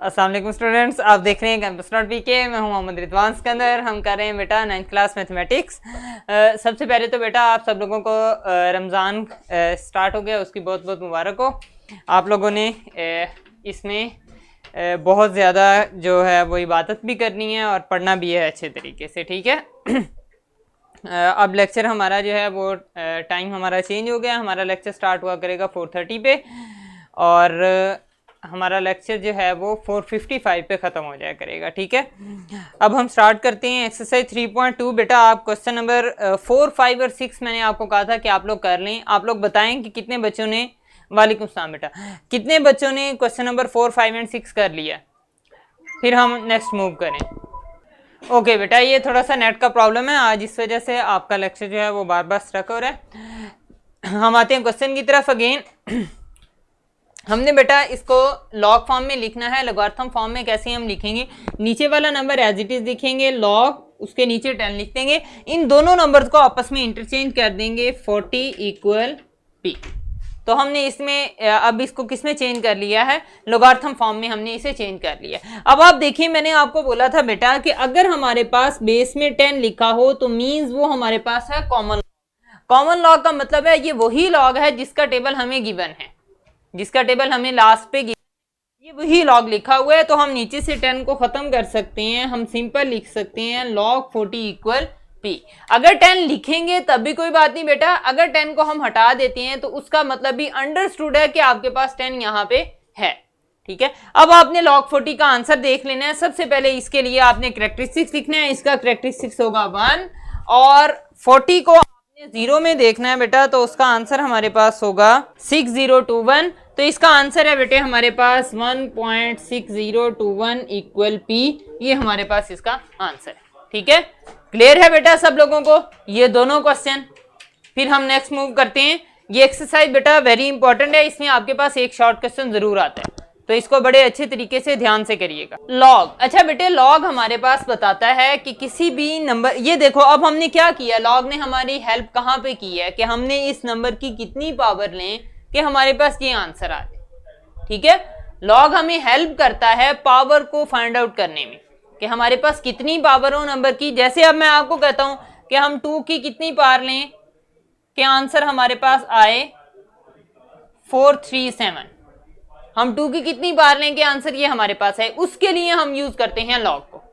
अस्सलाम वालेकुम स्टूडेंट्स, आप देख रहे हैं कैंपस डॉट पीके। मैं हूं मोहम्मद रिजवान सिकंदर। हम कर रहे हैं बेटा 9th क्लास मैथमेटिक्स। सबसे पहले तो बेटा आप सब लोगों को रमज़ान स्टार्ट हो गया, उसकी बहुत बहुत मुबारक हो। आप लोगों ने इसमें बहुत ज़्यादा जो है वो इबादत भी करनी है और पढ़ना भी है अच्छे तरीके से, ठीक है। अब लेक्चर हमारा जो है वो टाइम हमारा चेंज हो गया। हमारा लेक्चर स्टार्ट हुआ करेगा 4:30 पे और हमारा लेक्चर जो है वो 4:55 पे ख़त्म हो जाया करेगा, ठीक है। अब हम स्टार्ट करते हैं एक्सरसाइज 3.2। बेटा आप क्वेश्चन नंबर 4, 5 और 6 मैंने आपको कहा था कि आप लोग कर लें। आप लोग बताएं कि कितने बच्चों ने, वालेकुम सलाम बेटा, कितने बच्चों ने क्वेश्चन नंबर 4, 5 एंड 6 कर लिया, फिर हम नेक्स्ट मूव करें। ओके बेटा, ये थोड़ा सा नेट का प्रॉब्लम है आज, इस वजह से आपका लेक्चर जो है वो बार बार स्ट्रक हो रहा है। हम आते हैं क्वेश्चन की तरफ अगेन। हमने बेटा इसको लॉग फॉर्म में लिखना है। लॉगरिथम फॉर्म में कैसे हम लिखेंगे, नीचे वाला नंबर एज इट इज लिखेंगे, लॉग उसके नीचे 10 लिख देंगे, इन दोनों नंबर्स को आपस में इंटरचेंज कर देंगे, 40 = p। तो हमने इसमें अब इसको किस में चेंज कर लिया है, लॉगरिथम फॉर्म में हमने इसे चेंज कर लिया। अब आप देखिए, मैंने आपको बोला था बेटा कि अगर हमारे पास बेस में 10 लिखा हो तो मीन्स वो हमारे पास है कॉमन। कॉमन लॉग का मतलब है ये वही लॉग है जिसका टेबल हमें गिवन है, जिसका टेबल हमें लास्ट पे ये वही लॉग लिखा हुआ है। तो हम नीचे से 10 को खत्म कर सकते हैं, हम सिंपल लिख सकते हैं log 40 = p। अगर 10 लिखेंगे तब भी कोई बात नहीं बेटा, अगर 10 को हम हटा देते हैं तो उसका मतलब भी अंडरस्टूड है कि आपके पास 10 यहाँ पे है, ठीक है। अब आपने log 40 का आंसर देख लेना है। सबसे पहले इसके लिए आपने कैरेक्टरिस्टिक्स लिखना है, इसका कैरेक्टरिस्टिक्स होगा 1 और 40 को 0 में देखना है बेटा, तो उसका आंसर हमारे पास होगा 6021। तो इसका आंसर है बेटे हमारे पास 1.6021 = p। ये हमारे पास इसका आंसर है, ठीक है। क्लियर है बेटा सब लोगों को ये दोनों क्वेश्चन। फिर हम नेक्स्ट मूव करते हैं। ये एक्सरसाइज बेटा वेरी इंपॉर्टेंट है, इसमें आपके पास एक शॉर्ट क्वेश्चन जरूर आता है, तो इसको बड़े अच्छे तरीके से ध्यान से करिएगा। लॉग, अच्छा बेटे लॉग हमारे पास बताता है कि किसी भी नंबर, ये देखो अब हमने क्या किया, लॉग ने हमारी हेल्प कहाँ पे की है कि हमने इस नंबर की कितनी पावर लें कि हमारे पास ये आंसर आ जाए, ठीक है। लॉग हमें हेल्प करता है पावर को फाइंड आउट करने में कि हमारे पास कितनी पावर हो नंबर की। जैसे अब मैं आपको कहता हूं कि हम 2 की कितनी पावर लें कि आंसर हमारे पास आए 437। हम 2 की कितनी बार लें कि आंसर ये हमारे पास है, उसके लिए हम यूज करते हैं लॉग को,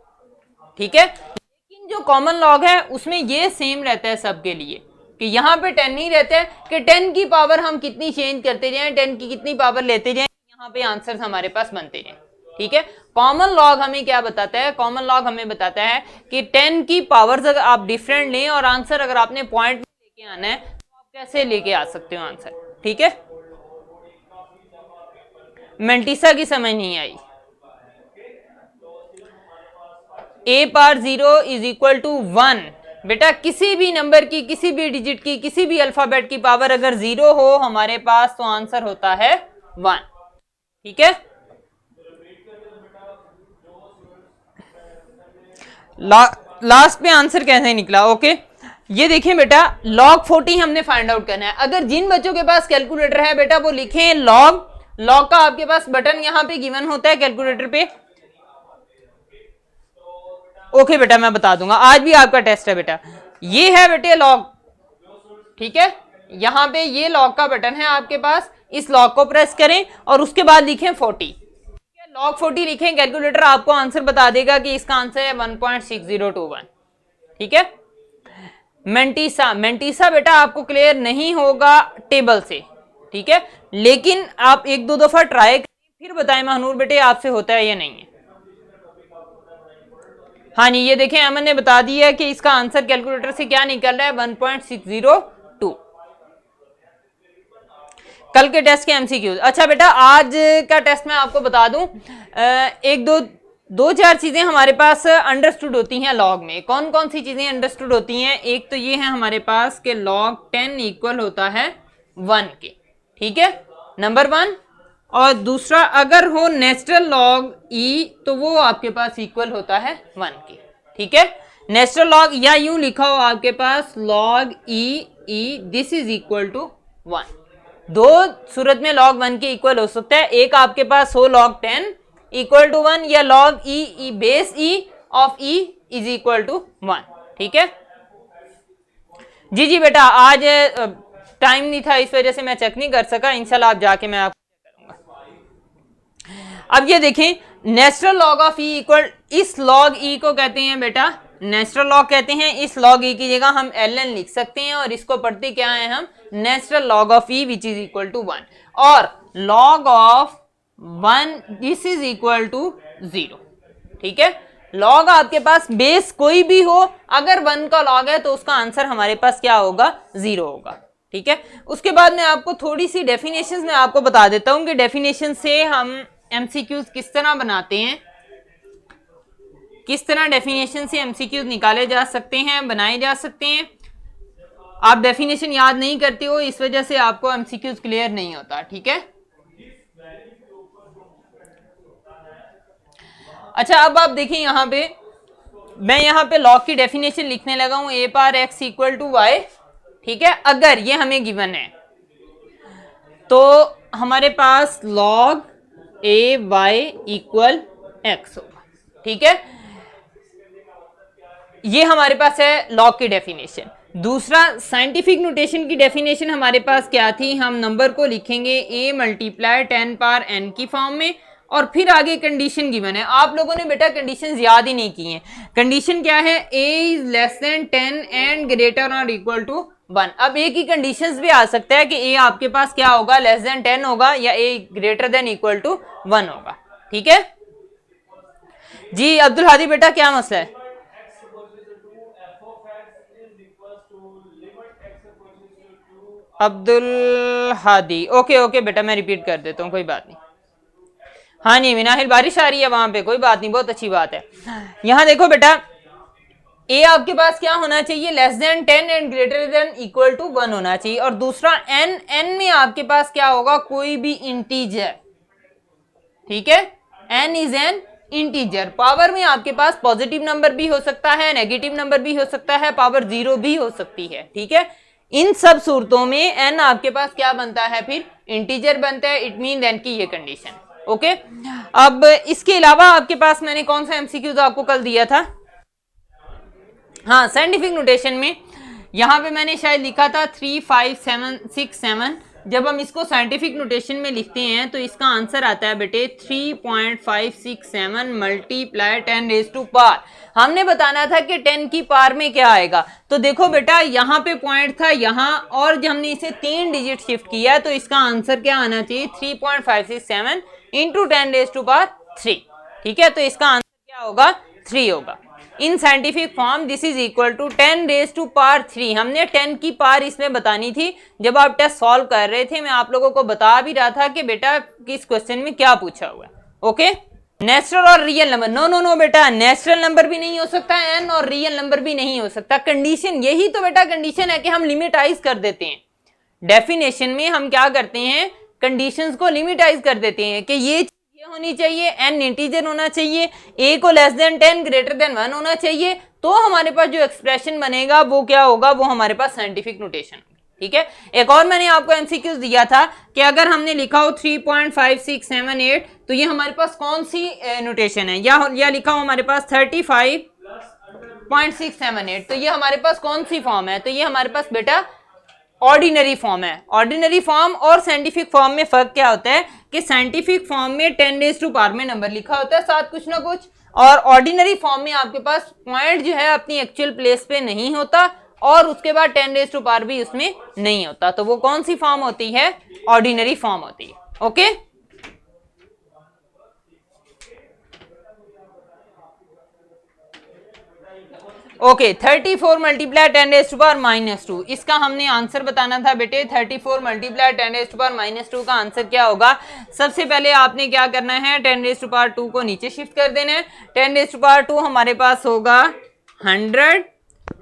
ठीक है। लेकिन जो कॉमन लॉग है उसमें ये सेम रहता है सबके लिए कि यहाँ पे 10 नहीं रहता है कि 10 की पावर हम कितनी चेंज करते जाएं, 10 की कितनी पावर लेते जाएं, यहाँ पे आंसर हमारे पास बनते जाएं, ठीक है। कॉमन लॉग हमें क्या बताता है, कॉमन लॉग हमें बताता है कि 10 की पावर अगर आप डिफरेंट लें और आंसर अगर आपने पॉइंट में लेके आना है तो आप कैसे लेके आ सकते हो आंसर, ठीक है। मेंटिसा की समझ नहीं आई। a/0 = 1। बेटा किसी भी नंबर की, किसी भी डिजिट की, किसी भी अल्फाबेट की पावर अगर 0 हो हमारे पास तो आंसर होता है 1, ठीक है। लास्ट पे आंसर कैसे निकला, ओके। ये देखें बेटा log 40 हमने फाइंड आउट करना है। अगर जिन बच्चों के पास कैलकुलेटर है बेटा वो लिखें लॉग का आपके पास बटन यहां पे गिवन होता है कैलकुलेटर पे। ओके बेटा मैं बता दूंगा, आज भी आपका टेस्ट है बेटा। ये है बेटे लॉग, ठीक है। यहां पे ये लॉग का बटन है आपके पास, इस लॉग को प्रेस करें और उसके बाद लिखें 40। log 40 लिखें, कैलकुलेटर आपको आंसर बता देगा कि इसका आंसर है 1.6021, ठीक है। मेंटिसा बेटा आपको क्लियर नहीं होगा टेबल से, ठीक है, लेकिन आप 1-2 दफा ट्राई करें फिर बताएं महानूर बेटे आपसे होता है या नहीं है। हाँ जी, ये देखें अमन ने बता दिया है कि इसका आंसर कैलकुलेटर से क्या निकल रहा है 1.602। कल के टेस्ट के एमसीक्यूज। अच्छा बेटा आज का टेस्ट मैं आपको बता दूं, एक दो चार चीजें हमारे पास अंडरस्टूड होती हैं लॉग में। कौन कौन सी चीजें अंडरस्टूड होती हैं, एक तो ये है हमारे पास कि log 10 इक्वल होता है 1 के, ठीक है, नंबर 1। और दूसरा अगर हो नेचुरल log e तो वो आपके पास इक्वल होता है 1 के, ठीक है। नेचुरल log या यूं लिखा हो आपके पास log e this is equal to 1। दो सूरत में log 1 के इक्वल हो सकता है, एक आपके पास हो log 10 इक्वल टू 1 या log e base e of e is equal to 1। ठीक है जी जी बेटा, आज टाइम नहीं था इस वजह से मैं चेक नहीं कर सका, इंशाल्लाह आप जाके मैं आपको चेक करूंगा। अब ये देखें, natural log of E equal, इस लॉग ई को कहते हैं बेटा नेचुरल लॉग कहते हैं। इस लॉग ई की जगह हम ln लिख सकते हैं और इसको पढ़ते क्या है हम, natural log of E which is equal to 1 और log of 1 this is equal to 0। ठीक है, लॉग आपके पास बेस कोई भी हो, अगर 1 का लॉग है तो उसका आंसर हमारे पास क्या होगा, 0 होगा। ठीक है, उसके बाद मैं आपको थोड़ी सी डेफिनेशंस में आपको बता देता हूं कि डेफिनेशन से हम एमसीक्यूज किस तरह बनाते हैं, किस तरह डेफिनेशन से एमसीक्यूज निकाले जा सकते हैं, बनाए जा सकते हैं। आप डेफिनेशन याद नहीं करते हो, इस वजह से आपको एमसीक्यूज क्लियर नहीं होता। ठीक है, अच्छा अब आप देखें यहां पे, मैं यहां पे लॉग की डेफिनेशन लिखने लगा हूं, a power x equal to y. ठीक है, अगर ये हमें गिवन है तो हमारे पास log a y equal x होगा। ठीक है, ये हमारे पास है लॉग की डेफिनेशन। दूसरा साइंटिफिक नोटेशन की डेफिनेशन हमारे पास क्या थी, हम नंबर को लिखेंगे a मल्टीप्लाई 10 पावर n की फॉर्म में और फिर आगे कंडीशन गिवन है। आप लोगों ने बेटा कंडीशंस याद ही नहीं की हैं। कंडीशन क्या है, a is less than 10 and greater और इक्वल टू 1। अब a की कंडीशंस भी आ सकता है कि a आपके पास क्या होगा, लेस देन 10 होगा या a greater than equal to 1 होगा। ठीक है जी, अब्दुल हादी बेटा क्या मसला है? अब्दुल हादी, ओके ओके बेटा, मैं रिपीट कर देता हूँ, कोई बात नहीं। हाँ जी मिनाहिल, बारिश आ रही है वहां पे, कोई बात नहीं, बहुत अच्छी बात है। यहां देखो बेटा, ए आपके पास क्या होना चाहिए, less than 10 and greater than equal to 1 होना चाहिए। और दूसरा एन में आपके पास क्या होगा, कोई भी इंटीजर। ठीक है, n is an integer. Power में आपके पास पॉजिटिव नंबर भी हो सकता है, नेगेटिव नंबर भी हो सकता है, पावर 0 भी हो सकती है। ठीक है, इन सब सूरतों में एन आपके पास क्या बनता है, फिर इंटीजर बनता है। इट मीन एन की ये कंडीशन। ओके, अब इसके अलावा आपके पास मैंने कौन सा एमसीक्यूज आपको कल दिया था, हाँ साइंटिफिक नोटेशन में यहां पे मैंने शायद लिखा था 3 5 7 6 7। जब हम इसको साइंटिफिक नोटेशन में लिखते हैं तो इसका आंसर आता है बेटे 3.567 मल्टीप्लाई 10 रेज टू पावर। हमने बताना था कि 10 की पावर में क्या आएगा, तो देखो बेटा यहाँ पे पॉइंट था यहाँ, और जब हमने इसे 3 डिजिट शिफ्ट किया है तो इसका आंसर क्या आना चाहिए, 3.567 इंटू 10 रेज टू पावर 3। ठीक है, तो इसका आंसर क्या होगा, 3 होगा। In scientific form this is equal to 10 raise to power 3। हमने 10 की पावर इसमें बतानी थी। जब आप टेस्ट सॉल्व कर रहे थे मैं आप लोगों को बता भी रहा था कि बेटा किस क्वेश्चन में क्या पूछा हुआ है। ओके, नेचुरल और real number, no no no बेटा, नेचुरल नंबर भी नहीं हो सकता एन और रियल नंबर भी नहीं हो सकता। कंडीशन यही तो बेटा कंडीशन है कि हम लिमिटाइज कर देते हैं। डेफिनेशन में हम क्या करते हैं, कंडीशंस को लिमिटाइज कर देते हैं कि ये होनी चाहिए, एन इंटीजर होना चाहिए, ए को लेस देन 10 ग्रेटर देन 1 होना चाहिए, तो हमारे पास जो एक्सप्रेशन बनेगा वो क्या होगा, वो हमारे पास साइंटिफिक नोटेशन। ठीक है, एक और मैंने आपको एमसीक्यूज दिया था कि अगर हमने लिखा हो 3.5678 तो ये हमारे पास कौन सी नोटेशन है, या लिखा हो हमारे पास 35.678 तो ये हमारे पास कौन सी फॉर्म है, तो ये हमारे पास बेटा ऑर्डिनरी फॉर्म है। ऑर्डिनरी फॉर्म और साइंटिफिक फॉर्म में फर्क क्या होता है कि साइंटिफिक फॉर्म में 10 रेज टू पावर में नंबर लिखा होता है साथ कुछ ना कुछ, और ऑर्डिनरी फॉर्म में आपके पास पॉइंट जो है अपनी एक्चुअल प्लेस पे नहीं होता और उसके बाद 10 रेज टू पावर भी उसमें नहीं होता। तो वो कौन सी फॉर्म होती है, ऑर्डिनरी फॉर्म होती है। Okay, okay 34 multiply 10 raise to power -2, इसका हमने आंसर बताना था बेटे। 34 मल्टीप्लाई 10 रेज टू पावर -2 का आंसर क्या होगा, सबसे पहले आपने क्या करना है, 10 रेज टू पावर 2 को नीचे शिफ्ट कर देना है। 10 रेज टू पावर 2 हमारे पास होगा 100।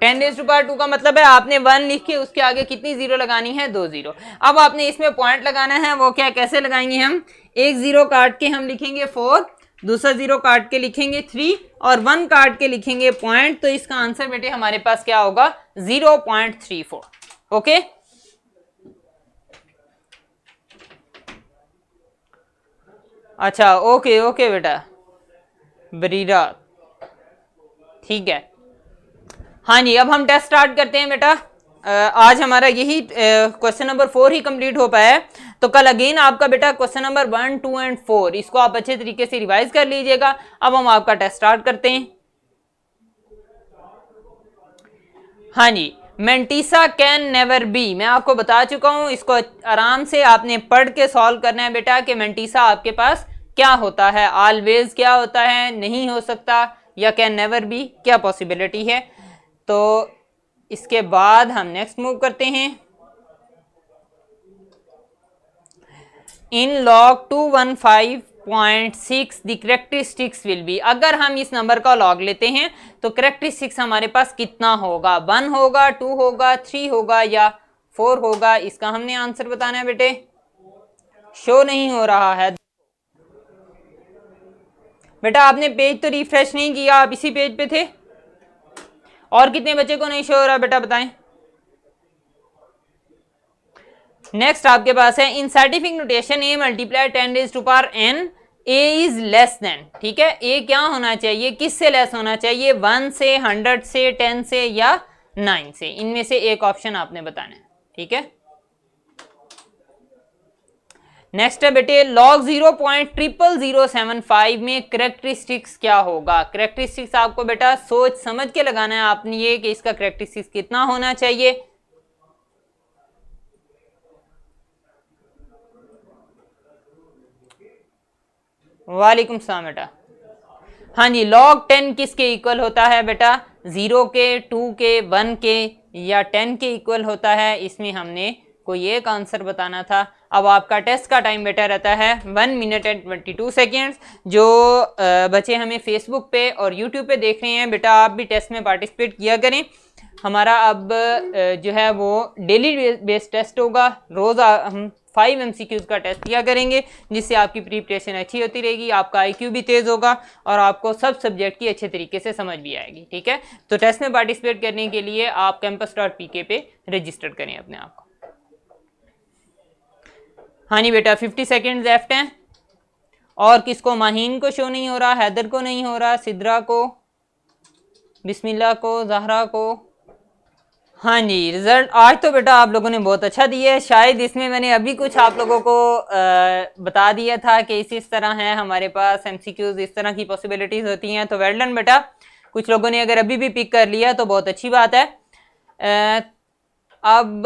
10 रेज टू पावर 2 का मतलब है आपने 1 लिख के उसके आगे कितनी जीरो लगानी है, 2 जीरो। अब आपने इसमें पॉइंट लगाना है, वो क्या कैसे लगाएंगे, हम एक जीरो काट के हम लिखेंगे 4, दूसरा जीरो काट के लिखेंगे 3 और 1 काट के लिखेंगे पॉइंट। तो इसका आंसर बेटे हमारे पास क्या होगा, 0.34। ओके, अच्छा ओके ओके बेटा, बरीरा, ठीक है। हाँ जी, अब हम टेस्ट स्टार्ट करते हैं बेटा। आज हमारा यही क्वेश्चन नंबर 4 ही कंप्लीट हो पाया है, तो कल अगेन आपका बेटा क्वेश्चन नंबर 1, 2 एंड 4 इसको आप अच्छे तरीके से रिवाइज कर लीजिएगा। अब हम आपका टेस्ट स्टार्ट करते हैं। हाँ जी, मेंटिसा कैन नेवर बी, मैं आपको बता चुका हूं, इसको आराम से आपने पढ़ के सॉल्व करना है बेटा कि मेंटिसा आपके पास क्या होता है, ऑलवेज क्या होता है, नहीं हो सकता, या कैन नेवर बी क्या पॉसिबिलिटी है। तो इसके बाद हम नेक्स्ट मूव करते हैं। इन log 215.6 the characteristics will be, अगर हम इस नंबर का लॉग लेते हैं तो करेक्टरिस्टिक्स हमारे पास कितना होगा, 1 होगा, 2 होगा, 3 होगा या 4 होगा, इसका हमने आंसर बताना है बेटे। शो नहीं हो रहा है बेटा, आपने पेज तो रिफ्रेश नहीं किया, आप इसी पेज पे थे। और कितने बच्चे को नहीं शो हो रहा बेटा बताएं। नेक्स्ट आपके पास है in scientific notation a multiply 10 raise to power n, a is less than, ठीक है, a क्या होना चाहिए, किससे लेस होना चाहिए, 1 से, 100 से, 10 से या 9 से, इनमें से एक ऑप्शन आपने बताना है, ठीक है। नेक्स्ट है बेटे लॉग 0.00075 में करेक्टरिस्टिक्स क्या होगा। करेक्टरिस्टिक्स आपको बेटा सोच समझ के लगाना है आपने ये कि इसका करेक्टरिस्टिक्स कितना होना चाहिए। वालेकुम सलाम बेटा। हाँ जी, लॉग 10 किसके इक्वल होता है बेटा, 0 के, 2 के, 1 के या 10 के इक्वल होता है। इसमें हमने कोई एक आंसर बताना था। अब आपका टेस्ट का टाइम बेटा रहता है 1 मिनट एंड 22 सेकेंड्स। जो बच्चे हमें फेसबुक पे और यूट्यूब पे देख रहे हैं बेटा, आप भी टेस्ट में पार्टिसिपेट किया करें। हमारा अब जो है वो डेली बेस्ड टेस्ट होगा, रोज़ हम 5 MCQs का टेस्ट दिया करेंगे, जिससे आपकी प्रिपरेशन अच्छी होती रहेगी, आपका IQ भी तेज़ होगा और आपको सब सब्जेक्ट की अच्छे तरीके से समझ भी आएगी, ठीक है। तो टेस्ट में पार्टिसिपेट करने के लिए आप campus.pk पे रजिस्टर करें अपने आप को। हाँ जी बेटा, 50 सेकेंड लेफ्ट हैं। और किसको, माहीन को शो नहीं हो रहा, हैदर को नहीं हो रहा, सिद्रा को, बिस्मिल्लाह को, जहरा को। हाँ जी, रिजल्ट आज तो बेटा आप लोगों ने बहुत अच्छा दिया है। शायद इसमें मैंने अभी कुछ आप लोगों को बता दिया था कि इस तरह है हमारे पास MCQs, इस तरह की पॉसिबिलिटीज होती हैं। तो वेल डन बेटा, कुछ लोगों ने अगर अभी भी पिक कर लिया तो बहुत अच्छी बात है। अब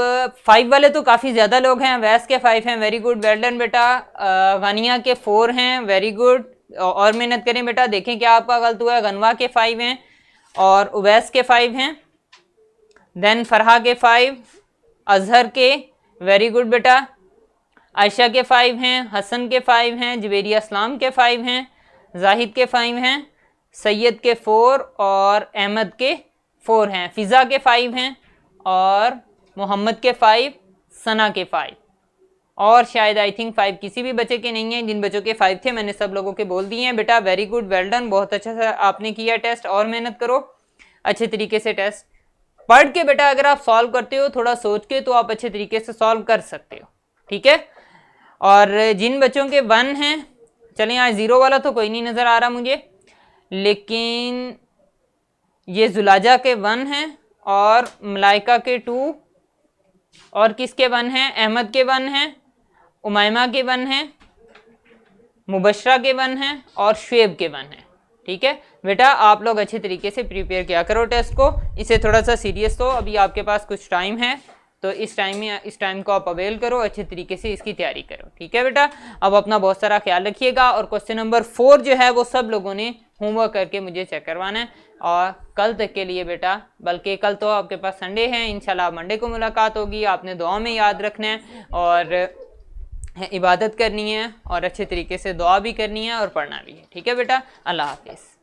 5 वाले तो काफ़ी ज़्यादा लोग हैं। वैस के 5 हैं, वेरी गुड, वेल डन बेटा। गानिया के 4 हैं, वेरी गुड, और मेहनत करें बेटा, देखें क्या आपका गलत हुआ है। गनवा के 5 हैं और उवैस के 5 हैं, देन फरहा के 5, अजहर के, वेरी गुड बेटा, आयशा के 5 हैं, हसन के 5 हैं, जवेरिया इस्लाम के 5 हैं, जाहिद के 5 हैं, सैयद के 4 और अहमद के 4 हैं, फ़िज़ा के 5 हैं और मोहम्मद के 5, सना के 5 और शायद आई थिंक 5 किसी भी बच्चे के नहीं हैं। जिन बच्चों के 5 थे मैंने सब लोगों के बोल दिए हैं बेटा। वेरी गुड, वेल डन, बहुत अच्छा सा आपने किया टेस्ट, और मेहनत करो अच्छे तरीके से। टेस्ट पढ़ के बेटा अगर आप सॉल्व करते हो थोड़ा सोच के, तो आप अच्छे तरीके से सॉल्व कर सकते हो, ठीक है। और जिन बच्चों के 1 हैं, चलें आज 0 वाला तो कोई नहीं नज़र आ रहा मुझे, लेकिन ये जुलाजा के 1 हैं और मलाइका के 2 और किसके 1 हैं, अहमद के 1 हैं, उमायमा के 1 हैं, मुबशरा के 1 हैं और शुएब के 1 हैं, ठीक है बेटा। आप लोग अच्छे तरीके से प्रिपेयर किया करो टेस्ट को, इसे थोड़ा सा सीरियस लो। अभी आपके पास कुछ टाइम है तो इस टाइम को आप अवेल करो, अच्छे तरीके से इसकी तैयारी करो, ठीक है बेटा। अब अपना बहुत सारा ख्याल रखिएगा। और क्वेश्चन नंबर 4 जो है वो सब लोगों ने होमवर्क करके मुझे चेक करवाना है, और कल तक के लिए बेटा, बल्कि कल तो आपके पास संडे है, इंशाल्लाह मंडे को मुलाकात होगी। आपने दुआ में याद रखना है और इबादत करनी है और अच्छे तरीके से दुआ भी करनी है और पढ़ना भी है, ठीक है बेटा। अल्लाह हाफिज़।